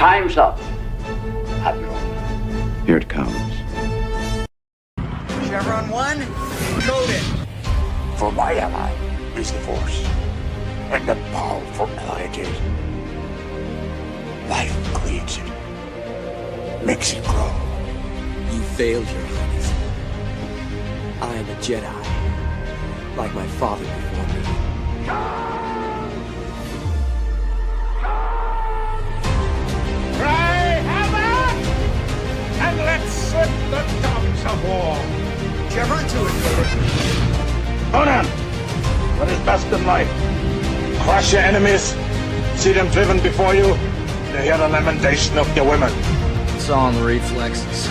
Time's up, Admiral. Here it comes. Chevron 1, encoded. For my ally is the Force, and the powerful ally it is. Life creates it, makes it grow. You failed, Your Highness. I am a Jedi, like my father before me. Cry havoc, and let's slip the tongues of war. Chevron 2, encoded. Conan, what is best in life? Crush your enemies, see them driven before you, to hear the lamentation of your women. It's all in the reflexes.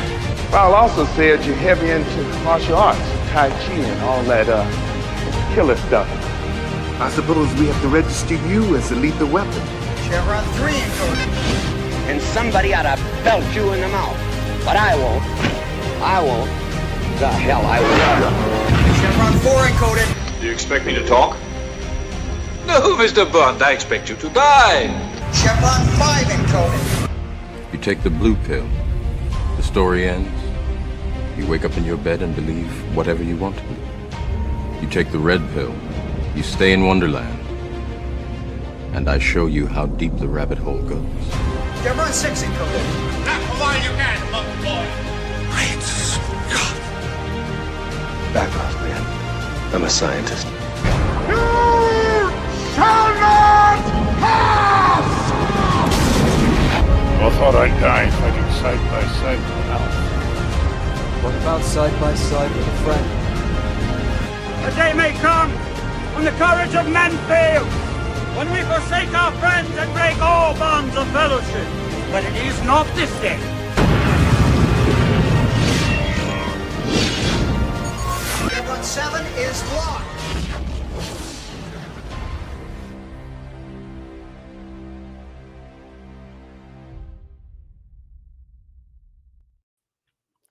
Paul also said you're heavy into martial arts, Tai Chi and all that killer stuff. I suppose we have to register you as a lethal weapon. Chevron 3, encoded. And somebody ought to belt you in the mouth. But I won't. I won't. The hell I will. Chevron 4, encoded. Do you expect me to talk? No, Mr. Bond, I expect you to die. Chevron 5, encoded. You take the blue pill. The story ends. You wake up in your bed and believe whatever you want to believe. You take the red pill. You stay in Wonderland. And I show you how deep the rabbit hole goes. Chevron 6, encoded. Not for while you can, look, boy. Great Scott. Back off, man. I'm a scientist. You shall not pass! I thought I'd die fighting side by side with an elf. What about side by side with a friend? A day may come when the courage of men fails, when we forsake our friends and break all bonds of fellowship. But it is not this day. Chevron 7 is locked.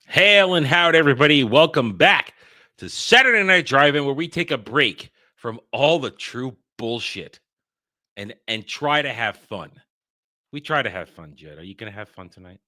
Hail and howdy, everybody. Welcome back to Saturday Night Drive-In, where we take a break from all the true bullshit and try to have fun. We try to have fun, Jed. Are you going to have fun tonight?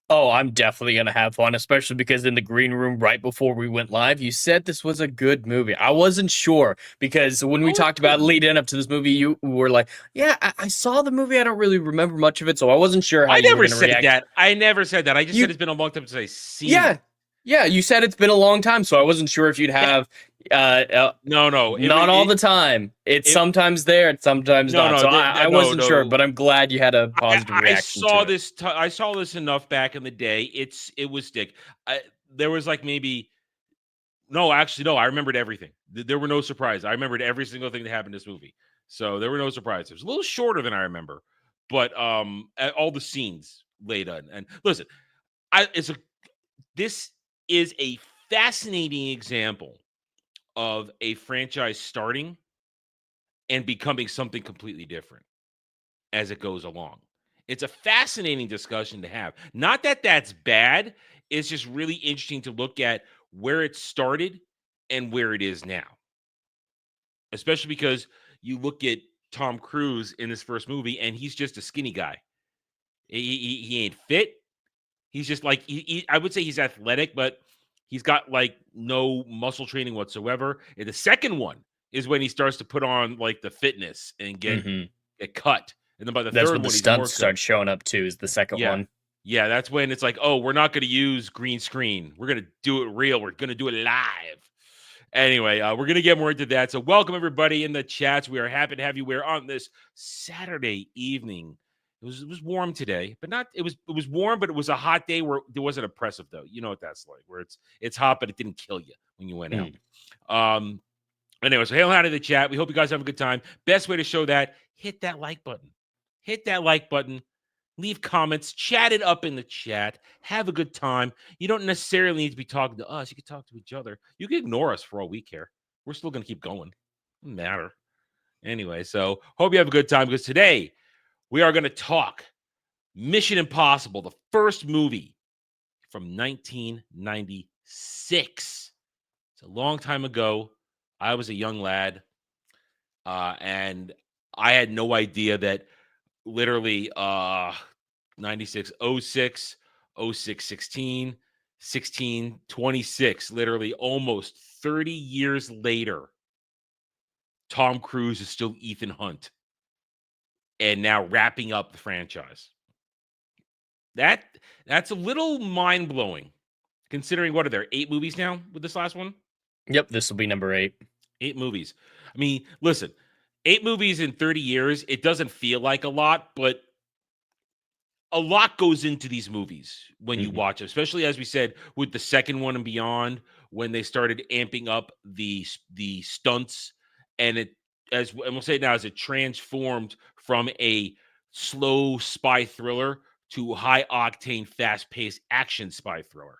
Oh, I'm definitely going to have fun, especially because in the green room right before we went live, you said this was a good movie. I wasn't sure because when we talked about leading up to this movie, you were like, yeah, I saw the movie. I don't really remember much of it, so I wasn't sure how I you never were going to react. that. I never said that. I just said it's been a long time since I seen it. Yeah, you said it's been a long time, so I wasn't sure if you'd have no, not all the time. It's sometimes there, it's sometimes not. So I wasn't sure, but I'm glad you had a positive reaction. I saw this enough back in the day. It was thick. There was like maybe I remembered everything. There were no surprises. I remembered every single thing that happened in this movie. So there were no surprises. It was a little shorter than I remember, but all the scenes laid on. And listen, this is a fascinating example of a franchise starting and becoming something completely different as it goes along. It's a fascinating discussion to have. Not that that's bad. It's just really interesting to look at where it started and where it is now. Especially because you look at Tom Cruise in this first movie and he's just a skinny guy. He ain't fit. He's just like, I would say he's athletic, but he's got like no muscle training whatsoever. And the second one is when he starts to put on like the fitness and get cut. And then by the third one, the stunts start showing up too, is the second one. Yeah, that's when it's like, oh, we're not going to use green screen. We're going to do it real. We're going to do it live. Anyway, we're going to get more into that. So welcome everybody in the chats. We are happy to have you. We're on this Saturday evening. It was warm today, but not. It was warm, but it was a hot day where it wasn't oppressive though. You know what that's like, where it's hot, but it didn't kill you when you went out. Anyway, so hail out of the chat. We hope you guys have a good time. Best way to show that: hit that like button. Hit that like button. Leave comments. Chat it up in the chat. Have a good time. You don't necessarily need to be talking to us. You can talk to each other. You can ignore us for all we care. We're still gonna keep going. Doesn't matter. Anyway, so hope you have a good time because today we are going to talk Mission Impossible, the first movie from 1996. It's a long time ago. I was a young lad, and I had no idea that literally 96, 06, 06, 16, 16, 26. Literally almost 30 years later, Tom Cruise is still Ethan Hunt and now wrapping up the franchise. That's a little mind-blowing considering what are there 8 movies now with this last one? Yep, this will be number 8. 8 movies. I mean, listen, 8 movies in 30 years, it doesn't feel like a lot, but a lot goes into these movies when you watch them, especially as we said with the second one and beyond, when they started amping up the stunts, and we'll say it now, as it transformed from a slow spy thriller to high octane, fast paced action spy thriller.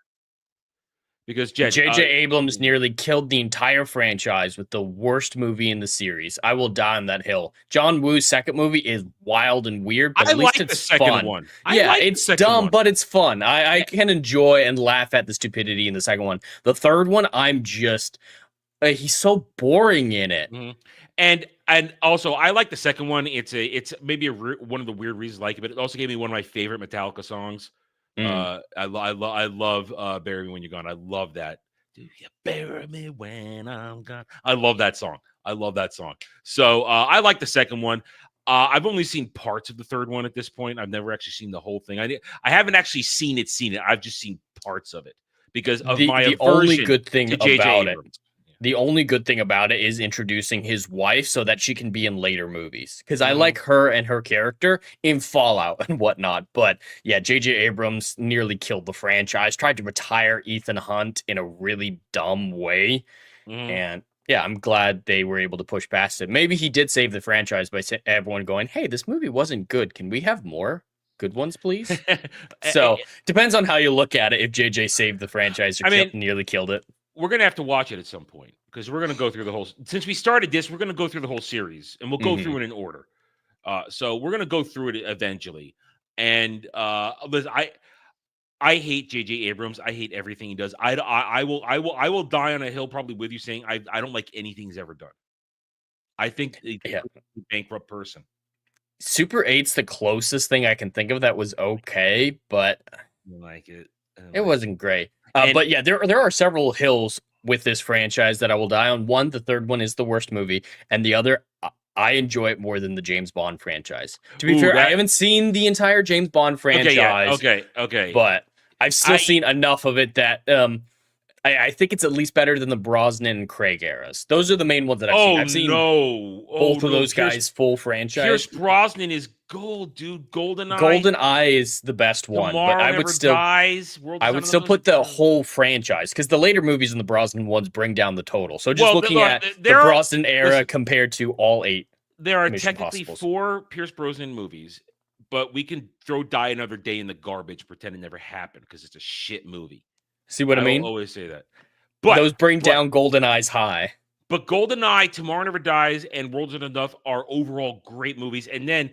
Because J.J. Abrams nearly killed the entire franchise with the worst movie in the series. I will die on that hill. John Woo's second movie is wild and weird, but at least it's fun. One. Yeah, it's dumb, but it's fun. I can enjoy and laugh at the stupidity in the second one. The third one, I'm just he's so boring in it. And also, I like the second one. It's maybe one of the weird reasons I like it, but it also gave me one of my favorite Metallica songs. I love Bury Me When You're Gone. I love that. Do you bury me when I'm gone? I love that song. So I like the second one. I've only seen parts of the third one at this point. I've never actually seen the whole thing. I haven't actually seen it. I've just seen parts of it because of my aversion only good thing to J.J. about Abrams. The only good thing about it is introducing his wife so that she can be in later movies. Because I like her and her character in Fallout and whatnot. But yeah, J.J. Abrams nearly killed the franchise, tried to retire Ethan Hunt in a really dumb way. And yeah, I'm glad they were able to push past it. Maybe he did save the franchise by everyone going, hey, this movie wasn't good. Can we have more good ones, please? So depends on how you look at it. If J.J. saved the franchise or nearly killed it. We're going to have to watch it at some point because we're going to go through the whole, since we started this, we're going to go through the whole series and we'll go through it in order. So we're going to go through it eventually. And listen, I hate J.J. Abrams. I hate everything he does. I will die on a hill probably with you saying I don't like anything he's ever done. I think he's a bankrupt person. Super 8's the closest thing I can think of that was okay, but I don't like it. It wasn't great. But yeah, there are several hills with this franchise that I will die on. One, the third one is the worst movie, and the other, I enjoy it more than the James Bond franchise. To be fair, I haven't seen the entire James Bond franchise. Okay. But I've still seen enough of it that I think it's at least better than the Brosnan and Craig eras. Those are the main ones that I've seen. I've seen both of those guys full franchise. Pierce Brosnan is gold, dude. GoldenEye. GoldenEye is the best one. Tomorrow but I would still dies. I would still put the whole franchise because the later movies in the Brosnan ones bring down the total. So just looking at the Brosnan era compared to all 8. There are technically 4 Pierce Brosnan movies, but we can throw Die Another Day in the garbage, pretend it never happened because it's a shit movie. See what I mean? I always say that. But those bring down GoldenEye's high. But GoldenEye, Tomorrow Never Dies, and World's Not Enough are overall great movies. And then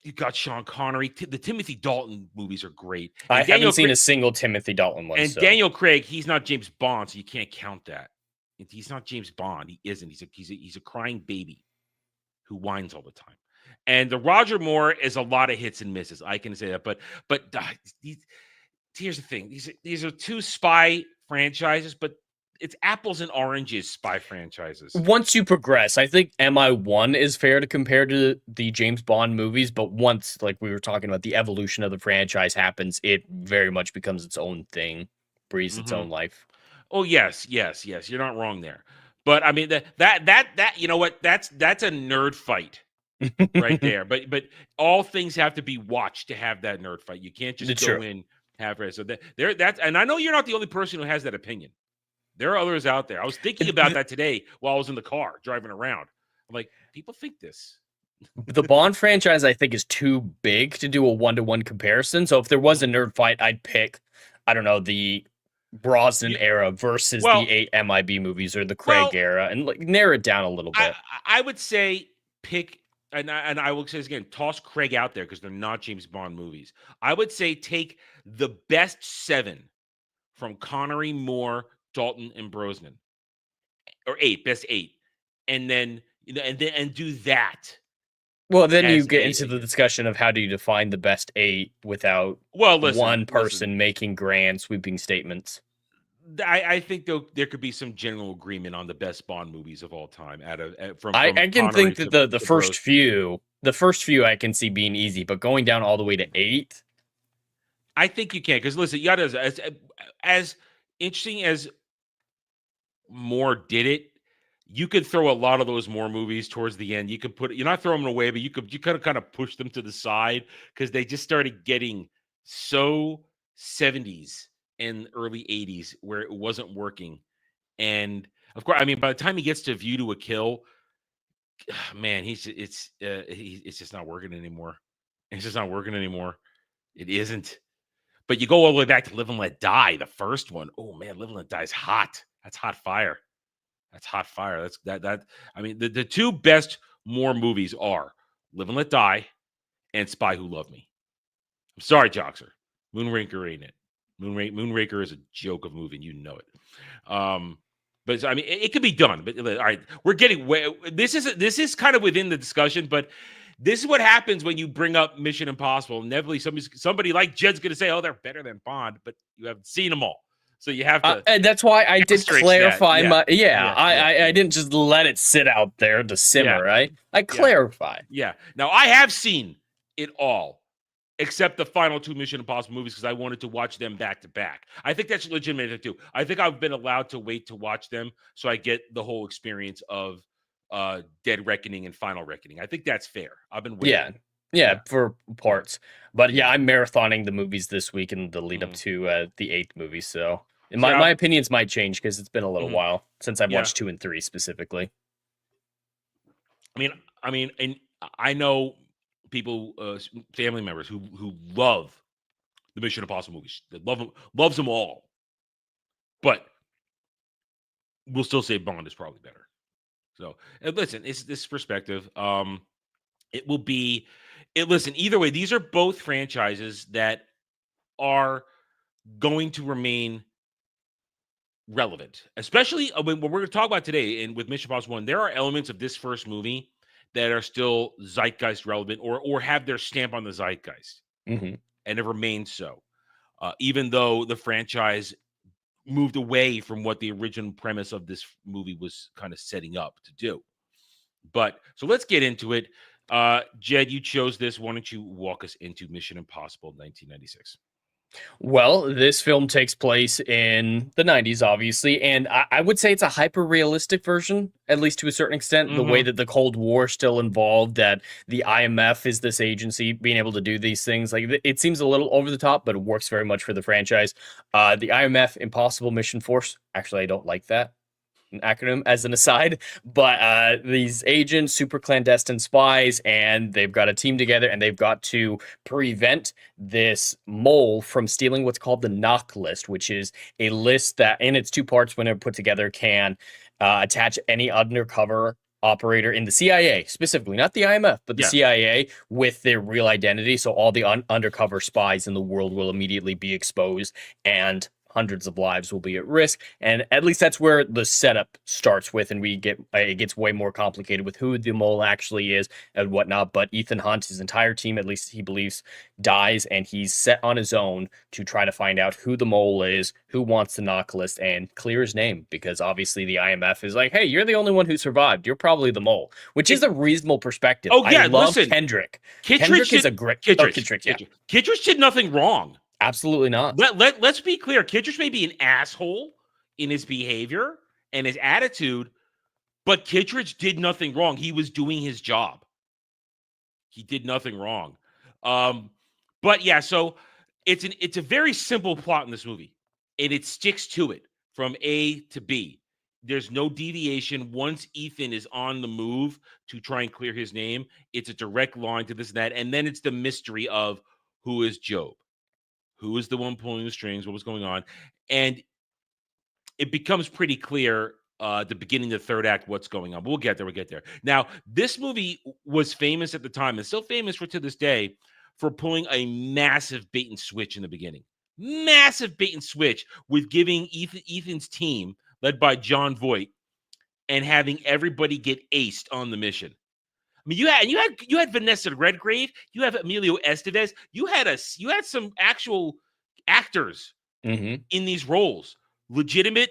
you got Sean Connery. The Timothy Dalton movies are great. And I haven't seen a single Timothy Dalton one. And Daniel Craig, he's not James Bond, so you can't count that. He's not James Bond. He isn't. He's a crying baby who whines all the time. And the Roger Moore is a lot of hits and misses. I can say that. But here's the thing. These are 2 spy franchises, but it's apples and oranges spy franchises. Once you progress, I think MI1 is fair to compare to the James Bond movies, but once, like we were talking about, the evolution of the franchise happens, it very much becomes its own thing, breathes its own life. Oh, yes. You're not wrong there. But I mean that you know what? That's a nerd fight right there. But all things have to be watched to have that nerd fight. You can't just go in half-read. So that's and I know you're not the only person who has that opinion. There are others out there. I was thinking about that today while I was in the car driving around. I'm like, people think this. The Bond franchise, I think, is too big to do a 1-to-1 comparison. So if there was a nerd fight, I'd pick, I don't know, the Brosnan era versus the 8 MIB movies or the Craig era and narrow it down a little bit. I would say pick, and I will say this again, toss Craig out there because they're not James Bond movies. I would say take the best 7 from Connery, Moore, Dalton, and Brosnan, or 8, best 8, and then and do that. Well, then you as get a- into the discussion of how do you define the best 8 without listen, one person making grand sweeping statements. I think there could be some general agreement on the best Bond movies of all time. From I can Connery think that the to first Brosnan. few I can see being easy, but going down all the way to 8. I think you can, because listen, you gotta, as interesting as Moore did it, you could throw a lot of those Moore movies towards the end. You could you're not throwing them away, but you could kind of push them to the side because they just started getting so 70s and early 80s where it wasn't working. And of course, I mean, by the time he gets to View to a Kill, man, it's just not working anymore. It's just not working anymore. It isn't. But you go all the way back to Live and Let Die, the first one. Oh man, Live and Let Die is hot. That's hot fire. That's hot fire. That. I mean, the two best Moore movies are Live and Let Die and Spy Who Loved Me. I'm sorry, Joxer. Moonraker ain't it. Moonraker is a joke of a movie, and you know it. But I mean, it could be done. But all right, we're getting way. This is kind of within the discussion, but this is what happens when you bring up Mission Impossible. Inevitably, somebody like Jed's going to say, "Oh, they're better than Bond," but you haven't seen them all, so you have to. And that's why I did clarify that. I didn't just let it sit out there to simmer. Right? I clarified. Yeah. Now I have seen it all, except the final 2 Mission Impossible movies, because I wanted to watch them back to back. I think that's legitimate too. I think I've been allowed to wait to watch them so I get the whole experience of Dead Reckoning and Final Reckoning. I think that's fair. I've been waiting. Yeah, for parts. But yeah, I'm marathoning the movies this week in the lead up to the 8th movie. So my opinions might change because it's been a little while since I've watched 2 and 3 specifically. I mean, and I know people, family members who love the Mission Impossible movies. That loves them all. But we'll still say Bond is probably better. So listen, it's this perspective. It will be. Listen, either way, these are both franchises that are going to remain relevant, especially when we're going to talk about today. And with Mission Impossible 1, there are elements of this first movie that are still zeitgeist relevant or have their stamp on the zeitgeist, and it remains so, even though the franchise moved away from what the original premise of this movie was kind of setting up to do. But so let's get into it. Jed, you chose this. Why don't you walk us into Mission Impossible 1996? Well, this film takes place in the 90s, obviously, and I would say it's a hyper-realistic version, at least to a certain extent, the way that the Cold War still involved, that the IMF is this agency being able to do these things. Like, it seems a little over the top, but it works very much for the franchise. The IMF, Impossible Mission Force, actually, I don't like that acronym as an aside, but these agents, super clandestine spies, and they've got a team together, and they've got to prevent this mole from stealing what's called the knock list, which is a list that in its 2 parts, when put together, can attach any undercover operator in the CIA, specifically, not the IMF, but the CIA, with their real identity. So all the undercover spies in the world will immediately be exposed, and hundreds of lives will be at risk. And at least that's where the setup starts with, and it gets way more complicated with who the mole actually is and whatnot. But Ethan Hunt, his entire team, at least he believes, dies, and he's set on his own to try to find out who the mole is, who wants the knock list, and clear his name, because obviously the IMF is like, hey, you're the only one who survived. You're probably the mole, which is a reasonable perspective. Oh yeah, I love listen, Kendrick. Kendrick is a great Kittredge did nothing wrong. Absolutely not. Let's be clear. Kittredge may be an asshole in his behavior and his attitude, but Kittredge did nothing wrong. He was doing his job. He did nothing wrong. But yeah, so it's a very simple plot in this movie, and it sticks to it from A to B. There's no deviation. Once Ethan is on the move to try and clear his name, it's a direct line to this and that, and then it's the mystery of who is Job. Who is the one pulling the strings? What was going on? And it becomes pretty clear at the beginning of the 3rd act what's going on. We'll get there. Now, this movie was famous at the time and still famous to this day for pulling a massive bait and switch in the beginning. Massive bait and switch with giving Ethan's team, led by John Voight, and having everybody get aced on the mission. I mean, you had Vanessa Redgrave, you have Emilio Estevez, you had some actual actors Mm-hmm. in these roles, legitimate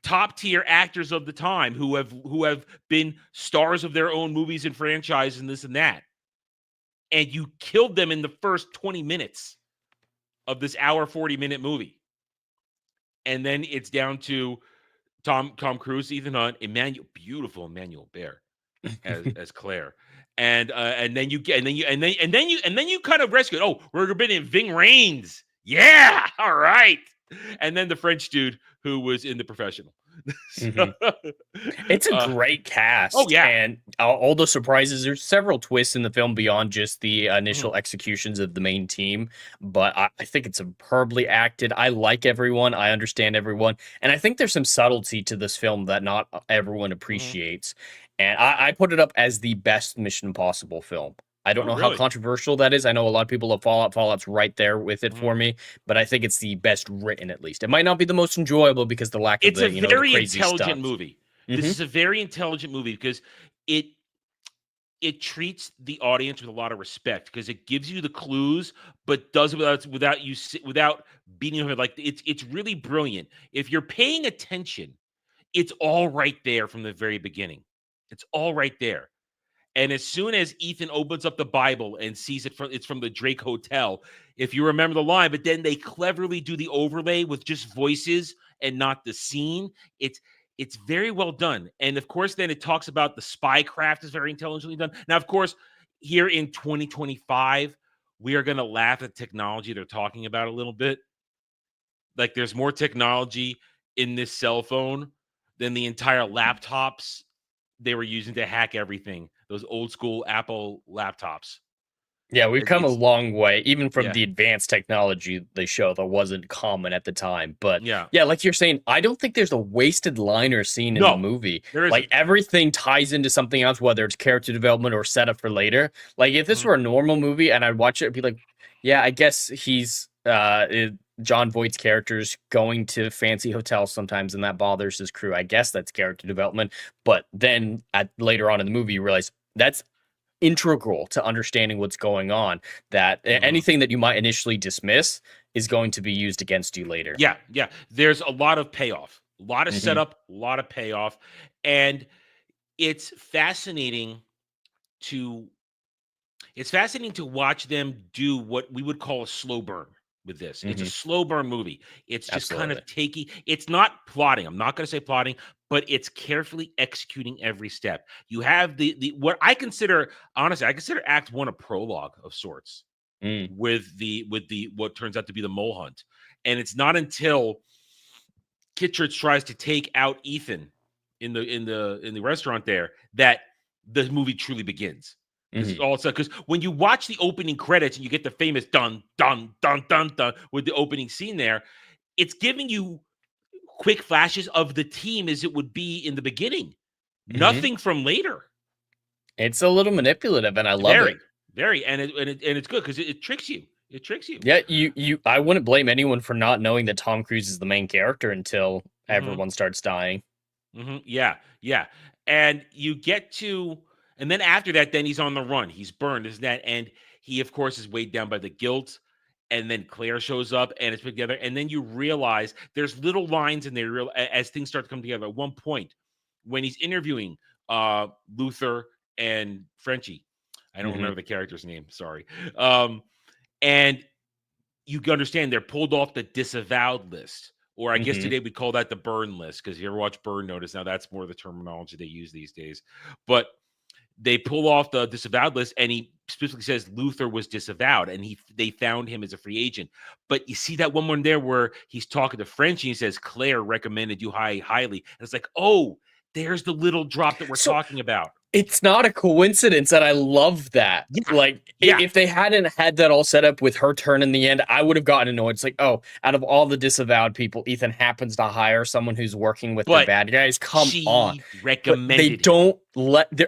top tier actors of the time who have been stars of their own movies and franchises and this and that. And you killed them in the first 20 minutes of this hour 40-minute movie. And then it's down to Tom Cruise, Ethan Hunt, beautiful Emmanuel Bear as Claire. And then you kind of rescue it. Oh, we're been in Ving Rhames. Yeah, all right. And then the French dude who was in The Professional. It's a great cast. Oh yeah, and all the surprises. There's several twists in the film beyond just the initial executions of the main team, but I think it's superbly acted. I like everyone. I understand everyone, and I think there's some subtlety to this film that not everyone appreciates. And I put it up as the best Mission Impossible film. I don't know how controversial that is. I know a lot of people love Fallout. Fallout's right there with it for me, but I think it's the best written, at least. It might not be the most enjoyable because the lack of the crazy stuff. It's a very intelligent movie. This is a very intelligent movie because it treats the audience with a lot of respect because it gives you the clues, but does it without beating your head. Like it's really brilliant. If you're paying attention, it's all right there from the very beginning. It's all right there. And as soon as Ethan opens up the Bible and sees it's from the Drake Hotel, if you remember the line, but then they cleverly do the overlay with just voices and not the scene. It's very well done. And of course, then it talks about the spy craft is very intelligently done. Now, of course, here in 2025, we are going to laugh at technology they're talking about a little bit. Like there's more technology in this cell phone than the entire laptops they were using to hack everything. Those old school Apple laptops. Yeah, we've come a long way, even from the advanced technology they show that wasn't common at the time. But yeah, like you're saying, I don't think there's a wasted line or scene in the movie. Like everything ties into something else, whether it's character development or setup for later. Like if this were a normal movie and I'd watch it, I'd be like, yeah, I guess he's John Voight's character's going to fancy hotels sometimes, and that bothers his crew. I guess that's character development. But then later on in the movie, you realize that's integral to understanding what's going on, that anything that you might initially dismiss is going to be used against you later. Yeah. There's a lot of payoff, a lot of setup, a lot of payoff. And it's fascinating to watch them do what we would call a slow burn with this. It's a slow burn movie. It's just kind of taking, it's not plotting. I'm not going to say plotting, but it's carefully executing every step. You have the what I consider, honestly, I consider Act 1 a prologue of sorts with the what turns out to be the mole hunt. And it's not until Kittredge tries to take out Ethan in the restaurant there that the movie truly begins. Because when you watch the opening credits and you get the famous dun dun dun dun dun with the opening scene there, it's giving you quick flashes of the team as it would be in the beginning. Nothing from later. It's a little manipulative, and I love it. Very, and it's good because it tricks you. It tricks you. Yeah, I wouldn't blame anyone for not knowing that Tom Cruise is the main character until everyone starts dying. Yeah, and you get to. And then after that, then he's on the run. He's burned, isn't that? And he, of course, is weighed down by the guilt. And then Claire shows up and it's put together. And then you realize there's little lines in there as things start to come together. At one point, when he's interviewing Luther and Frenchie, I don't remember the character's name. Sorry. And you understand they're pulled off the disavowed list. Or I guess today we'd call that the burn list. Because you ever watch Burn Notice? Now that's more the terminology they use these days. But they pull off the disavowed list, and he specifically says Luther was disavowed, and they found him as a free agent. But you see that one there where he's talking to Frenchie, and he says Claire recommended you highly, and it's like, oh, there's the little drop that we're talking about. It's not a coincidence, and I love that. If they hadn't had that all set up with her turn in the end, I would have gotten annoyed. It's like, oh, out of all the disavowed people, Ethan happens to hire someone who's working with the bad guys. Come on. They don't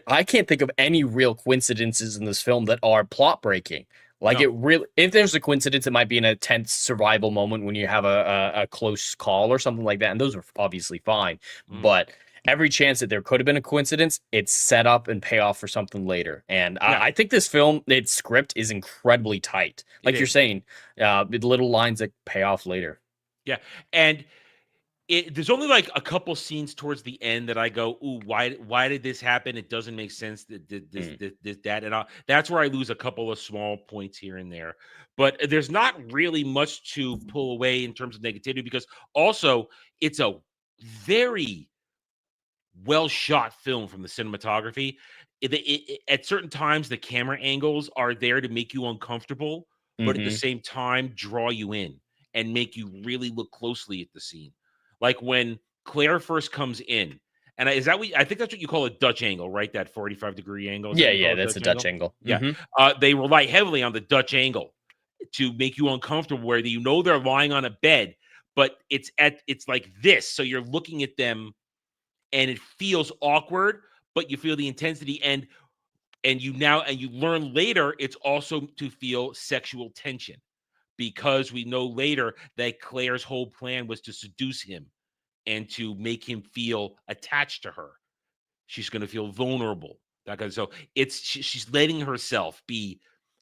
I can't think of any real coincidences in this film that are plot breaking. If there's a coincidence, it might be in a tense survival moment when you have a close call or something like that. And those are obviously fine. But every chance that there could have been a coincidence, it's set up and pay off for something later. And I think this film, its script is incredibly tight. Like you're saying, with little lines that pay off later. Yeah. And there's only like a couple scenes towards the end that I go, ooh, why did this happen? It doesn't make sense. That, and that's where I lose a couple of small points here and there. But there's not really much to pull away in terms of negativity, because also it's a very well shot film from the cinematography. At certain times, the camera angles are there to make you uncomfortable, but at the same time, draw you in and make you really look closely at the scene. Like when Claire first comes in, and I think that's what you call a Dutch angle, right? That 45-degree angle. Yeah, that's a Dutch angle. Yeah. They rely heavily on the Dutch angle to make you uncomfortable, where you know they're lying on a bed, but it's like this. So you're looking at them and it feels awkward, but you feel the intensity, and you learn later it's also to feel sexual tension, because we know later that Claire's whole plan was to seduce him and to make him feel attached to her. She's going to feel vulnerable. So she's letting herself be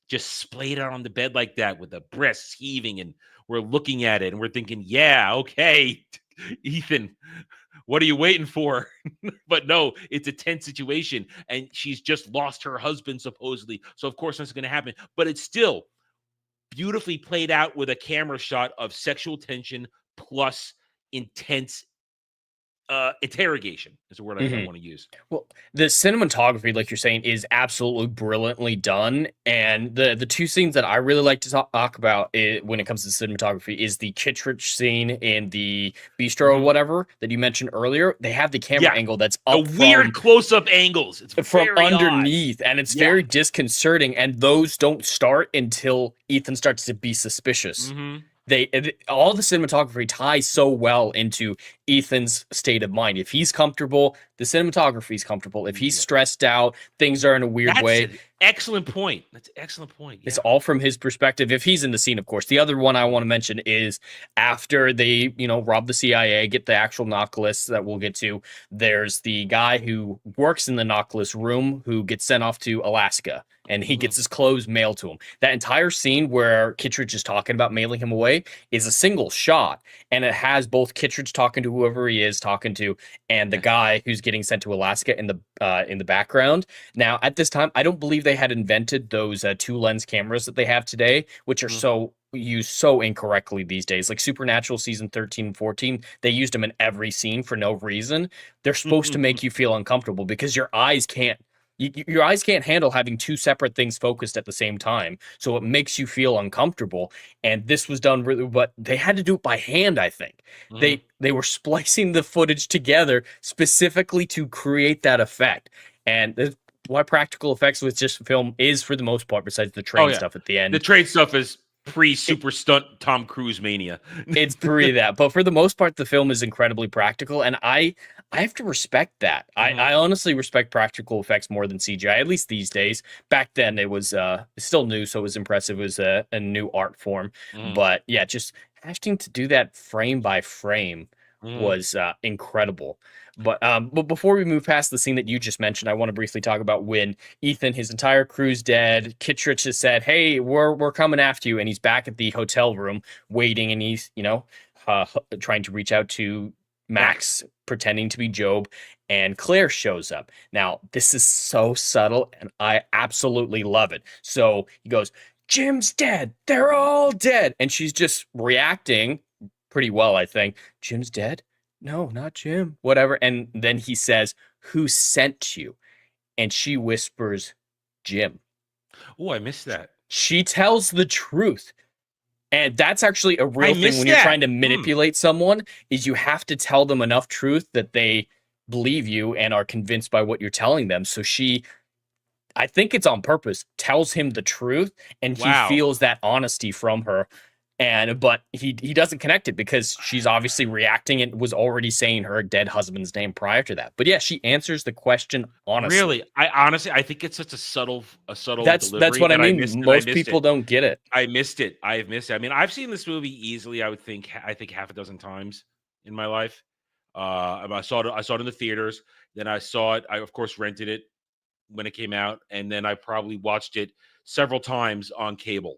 just splayed out on the bed like that with the breasts heaving, and we're looking at it and we're thinking, yeah, okay, Ethan, what are you waiting for? But no, it's a tense situation, and she's just lost her husband supposedly. So of course that's going to happen, but it's still beautifully played out with a camera shot of sexual tension plus intense interrogation is the word I want to use. Well, the cinematography, like you're saying, is absolutely brilliantly done. And the two scenes that I really like to talk about when it comes to cinematography is the Kittredge scene in the bistro or whatever that you mentioned earlier. They have the camera angle that's up weird close-up angles. It's from very underneath, odd. And it's very disconcerting. And those don't start until Ethan starts to be suspicious. All the cinematography ties so well into Ethan's state of mind. If he's comfortable, the cinematography is comfortable. If he's stressed out, things are in a weird way. An excellent point. That's an excellent point. Yeah. It's all from his perspective. If he's in the scene, of course. The other one I want to mention is after they, rob the CIA, get the actual knock list that we'll get to. There's the guy who works in the knock list room who gets sent off to Alaska, and he gets his clothes mailed to him. That entire scene where Kittredge is talking about mailing him away is a single shot, and it has both Kittredge talking to whoever he is talking to, and the guy who's getting sent to Alaska in the background. Now, at this time, I don't believe they had invented those 2-lens cameras that they have today, which are used so incorrectly these days. Like Supernatural season 13 and 14, they used them in every scene for no reason. They're supposed to make you feel uncomfortable because your eyes can't handle having two separate things focused at the same time. So it makes you feel uncomfortable. And this was done really, but they had to do it by hand, I think. They were splicing the footage together specifically to create that effect. And that's why practical effects with just film is, for the most part, besides the train stuff at the end. The train stuff is pre-super stunt Tom Cruise mania. It's pre that. But for the most part, the film is incredibly practical. And I have to respect that. I honestly respect practical effects more than CGI, at least these days. Back then, it was still new, so it was impressive. It was a new art form. But yeah, just having to do that frame by frame was incredible. But before we move past the scene that you just mentioned, I want to briefly talk about when Ethan, his entire crew's dead. Kittredge has said, "Hey, we're coming after you," and he's back at the hotel room waiting, and he's trying to reach out to Max, pretending to be Job, and Claire shows up. Now, this is so subtle, and I absolutely love it. So he goes, "Jim's dead. They're all dead," and she's just reacting pretty well, I think. "Jim's dead? No, not Jim." Whatever. And then he says, "Who sent you?" And she whispers, "Jim." Oh, I missed that. She tells the truth. And that's actually a real thing when you're trying to manipulate someone, is you have to tell them enough truth that they believe you and are convinced by what you're telling them. So she, I think it's on purpose, tells him the truth, and he feels that honesty from her. But he doesn't connect it because she's obviously reacting and was already saying her dead husband's name prior to that. But yeah, she answers the question honestly. Really, I think it's such a subtle delivery. That's what I mean. Most people don't get it. I missed it. I mean, I've seen this movie easily. I think half a dozen times in my life. I saw it in the theaters. Then I saw it. I of course rented it when it came out, and then I probably watched it several times on cable,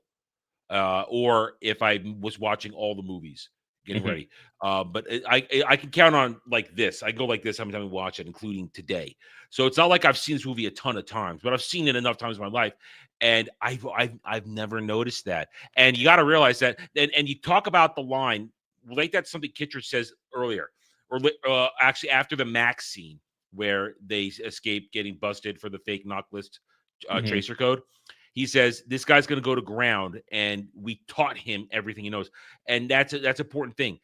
or if I was watching all the movies, getting ready. But I can count on like this. I go like this how many times I watch it, including today. So it's not like I've seen this movie a ton of times, but I've seen it enough times in my life, and I've never noticed that. And you got to realize that. And you talk about the line, relate that to something Kittredge says earlier, or actually after the Max scene where they escape getting busted for the fake knock list tracer code. He says this guy's going to go to ground, and we taught him everything he knows, and that's an important thing.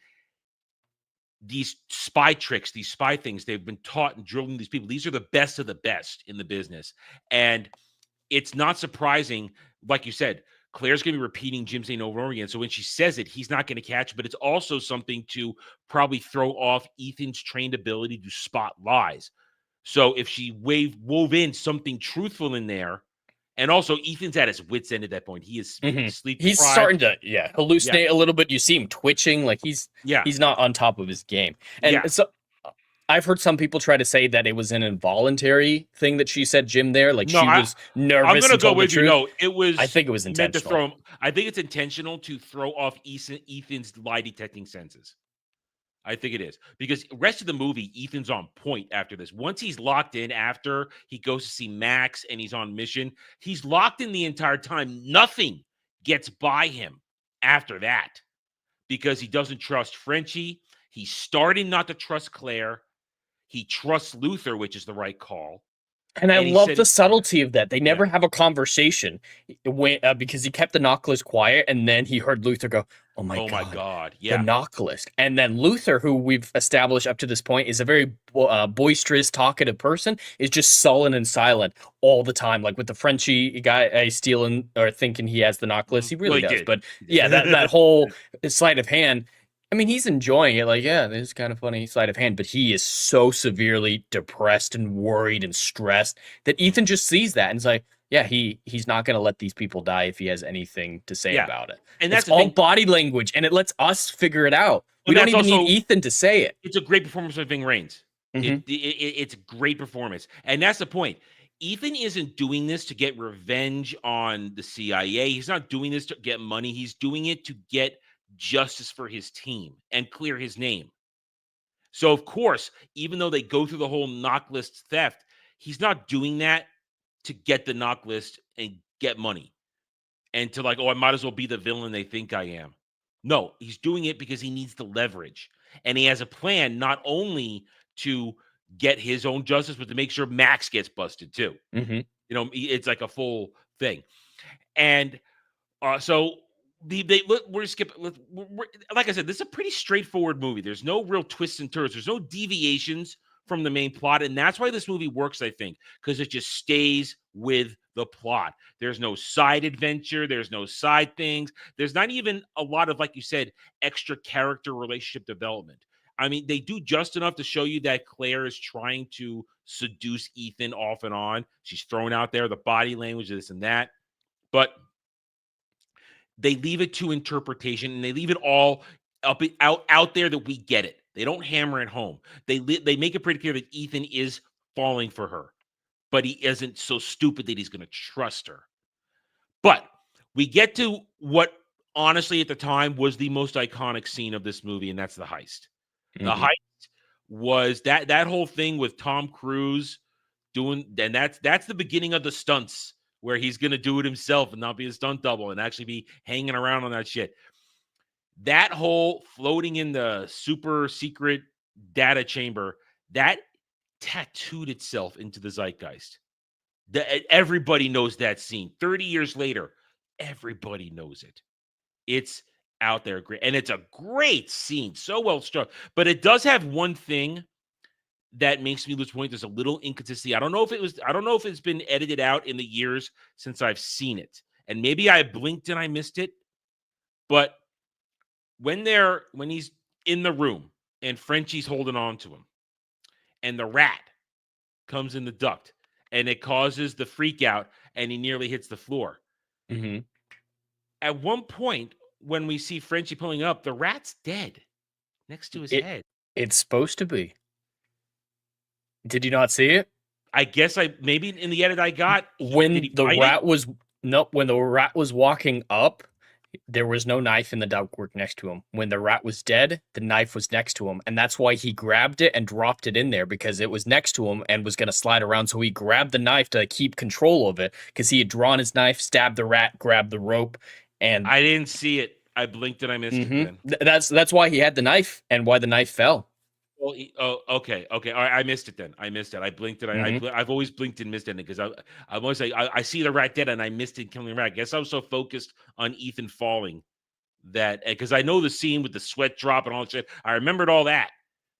These spy tricks, these spy things, they've been taught and drilling these people. These are the best of the best in the business, and it's not surprising, like you said, Claire's going to be repeating Jim's name over and over again. So when she says it, he's not going to catch it, but it's also something to probably throw off Ethan's trained ability to spot lies. So if she wove in something truthful in there, and also Ethan's at his wit's end at that point. He is sleep deprived. He's starting to hallucinate a little bit. You see him twitching, like he's not on top of his game. And so I've heard some people try to say that it was an involuntary thing that she said Jim there, like she was nervous. I'm going to go with you. No, it was. I think it was intentional. I think it's intentional to throw off Ethan's lie detecting senses. I think it is, because the rest of the movie, Ethan's on point after this. Once he's locked in, after he goes to see Max and he's on mission, he's locked in the entire time. Nothing gets by him after that because he doesn't trust Frenchie. He's starting not to trust Claire. He trusts Luther, which is the right call. And I love the subtlety of that. They never have a conversation because he kept the knock list quiet, and then he heard Luther go, oh my God, the knock list. And then Luther, who we've established up to this point is a very boisterous, talkative person, is just sullen and silent all the time. Like with the Frenchie guy stealing or thinking he has the knock list. He really does. But yeah, that whole sleight of hand, I mean, he's enjoying it. Like, yeah, this is kind of funny sleight of hand, but he is so severely depressed and worried and stressed that Ethan just sees that and is like, yeah, he's not going to let these people die if he has anything to say about it. And that's all body language, and it lets us figure it out. We don't even need Ethan to say it. It's a great performance by Ving Rhames. It's a great performance, and that's the point. Ethan isn't doing this to get revenge on the CIA. He's not doing this to get money. He's doing it to get justice for his team and clear his name. So of course, even though they go through the whole knock list theft, he's not doing that to get the knock list and get money and to like, oh, I might as well be the villain they think I am. No, he's doing it because he needs the leverage, and he has a plan not only to get his own justice, but to make sure Max gets busted too. You know, it's like a full thing. And so we're skipping. Like I said, this is a pretty straightforward movie. There's no real twists and turns. There's no deviations from the main plot, and that's why this movie works, I think, because it just stays with the plot. There's no side adventure. There's no side things. There's not even a lot of, like you said, extra character relationship development. I mean, they do just enough to show you that Claire is trying to seduce Ethan off and on. She's thrown out there the body language, this and that, but they leave it to interpretation, and they leave it all out there that we get it. They don't hammer it home. They make it pretty clear that Ethan is falling for her, but he isn't so stupid that he's going to trust her. But we get to what, honestly, at the time was the most iconic scene of this movie, and that's the heist. The heist was that whole thing with Tom Cruise doing, and that's the beginning of the stunts, where he's going to do it himself and not be a stunt double and actually be hanging around on that shit. That whole floating in the super secret data chamber, that tattooed itself into the zeitgeist. Everybody knows that scene. 30 years later, everybody knows it. It's out there. Great. And it's a great scene. So well struck. But it does have one thing that makes me lose point. There's a little inconsistency. I don't know if it's been edited out in the years since I've seen it. And maybe I blinked and I missed it. But when he's in the room and Frenchie's holding on to him and the rat comes in the duct and it causes the freak out and he nearly hits the floor. At one point, when we see Frenchie pulling up, the rat's dead next to his head. It's supposed to be. Did you not see it? I guess maybe in the edit I got When did he the bite rat it? was when the rat was walking up, there was no knife in the ductwork next to him. When the rat was dead, the knife was next to him, and that's why he grabbed it and dropped it in there because it was next to him and was going to slide around. So he grabbed the knife to keep control of it because he had drawn his knife, stabbed the rat, grabbed the rope, and I didn't see it. I blinked and I missed it then. That's why he had the knife and why the knife fell. Well, okay. All right, I missed it then. I missed it. I blinked and I've always blinked and missed it because I'm always like I see the rat dead and I missed it killing the rat. I guess I was so focused on Ethan falling that because I know the scene with the sweat drop and all that shit. I remembered all that,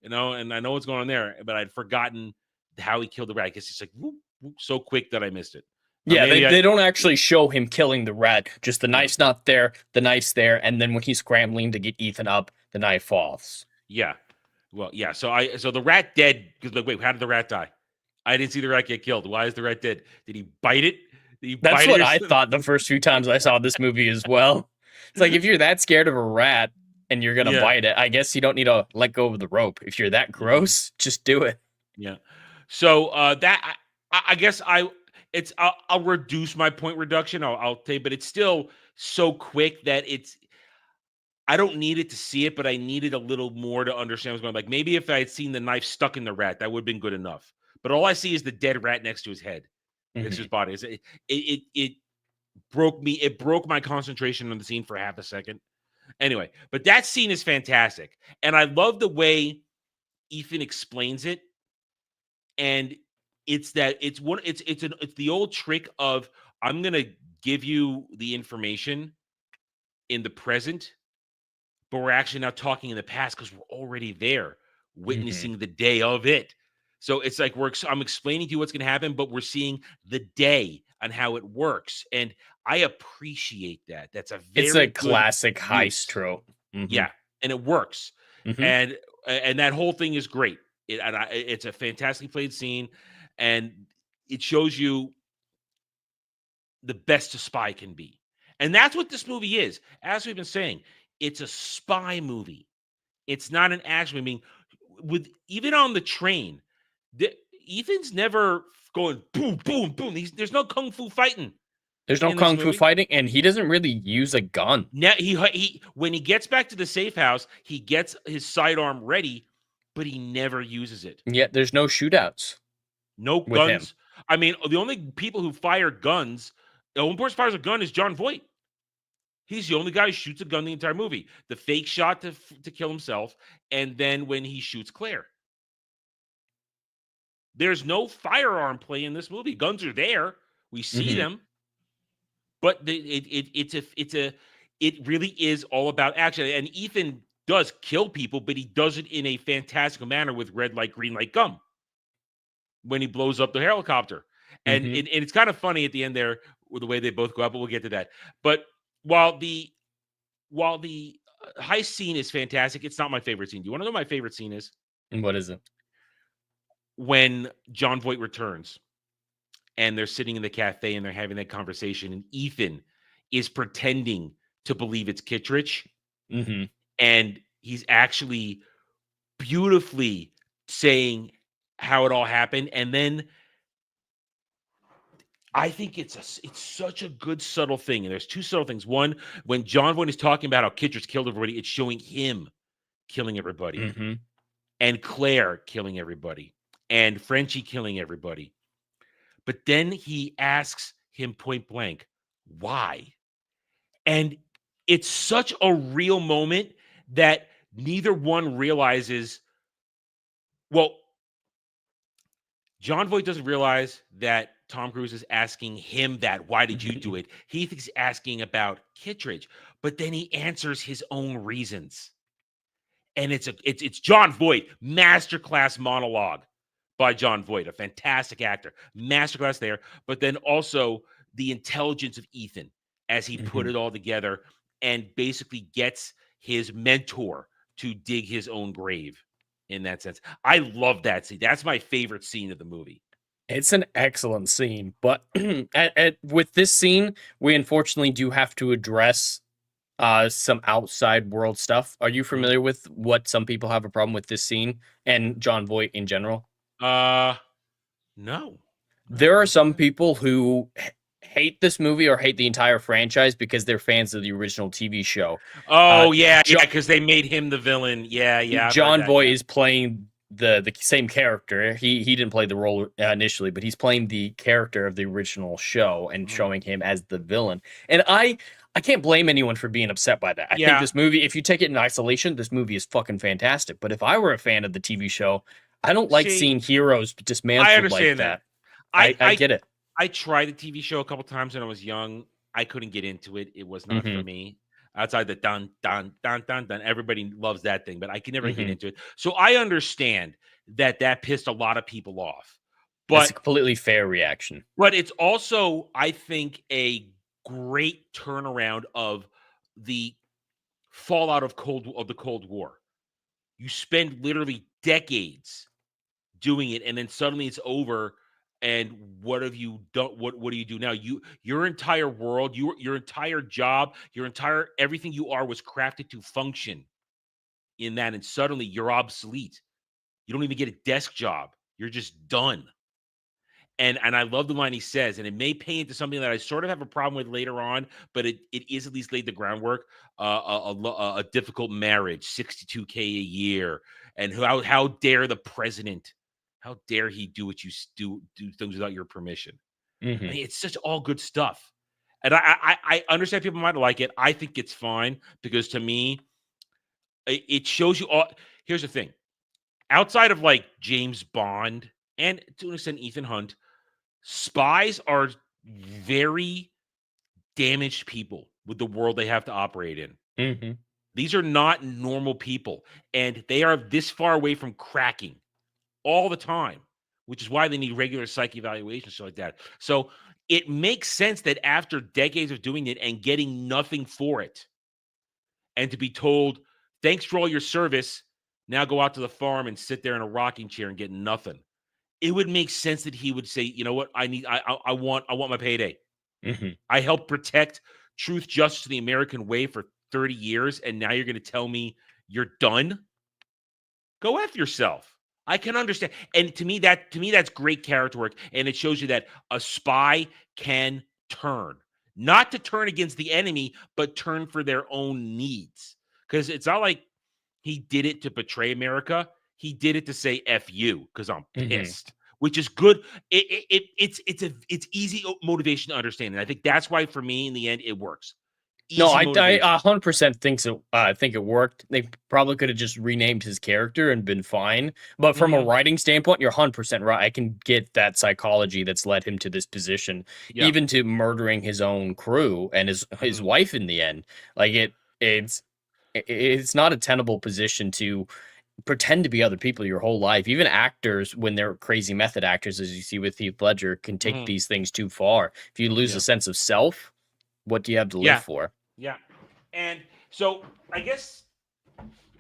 and I know what's going on there, but I'd forgotten how he killed the rat. I guess it's like whoop, whoop, so quick that I missed it. Yeah, they don't actually show him killing the rat. Just the knife's not there, the knife's there, and then when he's scrambling to get Ethan up, the knife falls. Yeah. Well, yeah. So the rat dead. Because like, wait, how did the rat die? I didn't see the rat get killed. Why is the rat dead? Did he bite it? That's what I thought the first few times I saw this movie as well. It's like if you're that scared of a rat and you're gonna bite it, I guess you don't need to let go of the rope. If you're that gross, just do it. Yeah. So that I guess I'll reduce my point reduction. I'll take, but it's still so quick that I don't need it to see it, but I needed a little more to understand what's going on. Like maybe if I had seen the knife stuck in the rat, that would have been good enough. But all I see is the dead rat next to his head, next to his body. It broke me. It broke my concentration on the scene for half a second. Anyway, but that scene is fantastic, and I love the way Ethan explains it. And it's the old trick of I'm gonna give you the information in the present. But we're actually now talking in the past because we're already there, witnessing the day of it. So it's like I'm explaining to you what's going to happen, but we're seeing the day and how it works, and I appreciate that. It's a classic heist trope. Yeah, and it works, and that whole thing is great. It's a fantastically played scene, and it shows you the best a spy can be, and that's what this movie is. As we've been saying. It's a spy movie. It's not an action movie. I mean, even on the train, Ethan's never going boom, boom, boom. There's no kung fu fighting. There's no kung fu fighting, and he doesn't really use a gun. Now, when he gets back to the safe house, he gets his sidearm ready, but he never uses it. Yeah, there's no shootouts. No guns. I mean, the only people who fire guns, the only person who fires a gun is John Voight. He's the only guy who shoots a gun the entire movie. The fake shot to kill himself, and then when he shoots Claire. There's no firearm play in this movie. Guns are there. We see them. But it really is all about action. And Ethan does kill people, but he does it in a fantastical manner with red light, green light gum. When he blows up the helicopter. And it's kind of funny at the end there with the way they both go out, but we'll get to that. But while the heist scene is fantastic, it's not my favorite scene. Do you want to know what my favorite scene is? And what is it? When John Voight returns and they're sitting in the cafe and they're having that conversation, and Ethan is pretending to believe it's Kittredge. And he's actually beautifully saying how it all happened. And then I think it's such a good subtle thing. And there's two subtle things. One, when John Voight is talking about how Kittredge killed everybody, it's showing him killing everybody. And Claire killing everybody. And Frenchie killing everybody. But then he asks him point blank, why? And it's such a real moment that neither one realizes. Well, John Voight doesn't realize that Tom Cruise is asking him that. Why did you do it? He thinks he's asking about Kittredge, but then he answers his own reasons. And it's John Voight, masterclass monologue by John Voight, a fantastic actor, masterclass there. But then also the intelligence of Ethan as he put it all together and basically gets his mentor to dig his own grave. In that sense, I love that scene. That's my favorite scene of the movie. It's an excellent scene, but with this scene, we unfortunately do have to address some outside world stuff. Are you familiar with what some people have a problem with this scene and John Voight in general? No. There are some people who hate this movie or hate the entire franchise because they're fans of the original TV show. Oh, yeah, because they made him the villain. Yeah. John Voight is playing the same character. He didn't play the role initially, but he's playing the character of the original show and showing him as the villain. And I can't blame anyone for being upset by that. I think this movie, if you take it in isolation, this movie is fucking fantastic. But if I were a fan of the TV show, I don't like seeing heroes dismantled like that. I get it. I tried the TV show a couple times when I was young. I couldn't get into it. It was not for me. Outside the dun, dun, dun, dun, dun. Everybody loves that thing, but I can never get into it. So I understand that pissed a lot of people off. But it's a completely fair reaction. But it's also, I think, a great turnaround of the fallout of the Cold War. You spend literally decades doing it, and then suddenly it's over. And what have you done? What do you do now? Your entire world, your entire job, everything you are was crafted to function in that, and suddenly you're obsolete. You don't even get a desk job. You're just done. And I love the line he says, and it may pay into something that I sort of have a problem with later on, but it is at least laid the groundwork. A difficult marriage, $62K a year, and how dare the president? How dare he do what you do things without your permission? I mean, it's such all good stuff. And I understand people might like it. I think it's fine because to me, it shows you all. Here's the thing. Outside of like James Bond and to an extent Ethan Hunt, spies are very damaged people with the world they have to operate in. These are not normal people. And they are this far away from cracking all the time, which is why they need regular psych evaluations, stuff like that. So it makes sense that after decades of doing it and getting nothing for it, and to be told, thanks for all your service, now go out to the farm and sit there in a rocking chair and get nothing. It would make sense that he would say, you know what, I want my payday. I helped protect truth, justice, and the American way for 30 years, and now you're going to tell me you're done? Go F yourself. I can understand. And to me, that's great character work. And it shows you that a spy can turn. Not to turn against the enemy, but turn for their own needs. Because it's not like he did it to betray America. He did it to say F you, because I'm pissed. Which is good. It's easy motivation to understand. And I think that's why, for me, in the end, it works. No, I 100% think it worked. They probably could have just renamed his character and been fine. But from a writing standpoint, you're 100% right. I can get that psychology that's led him to this position, even to murdering his own crew and his wife in the end. Like it's not a tenable position to pretend to be other people your whole life. Even actors, when they're crazy method actors, as you see with Heath Ledger, can take these things too far. If you lose a sense of self, what do you have to live for? Yeah. And so I guess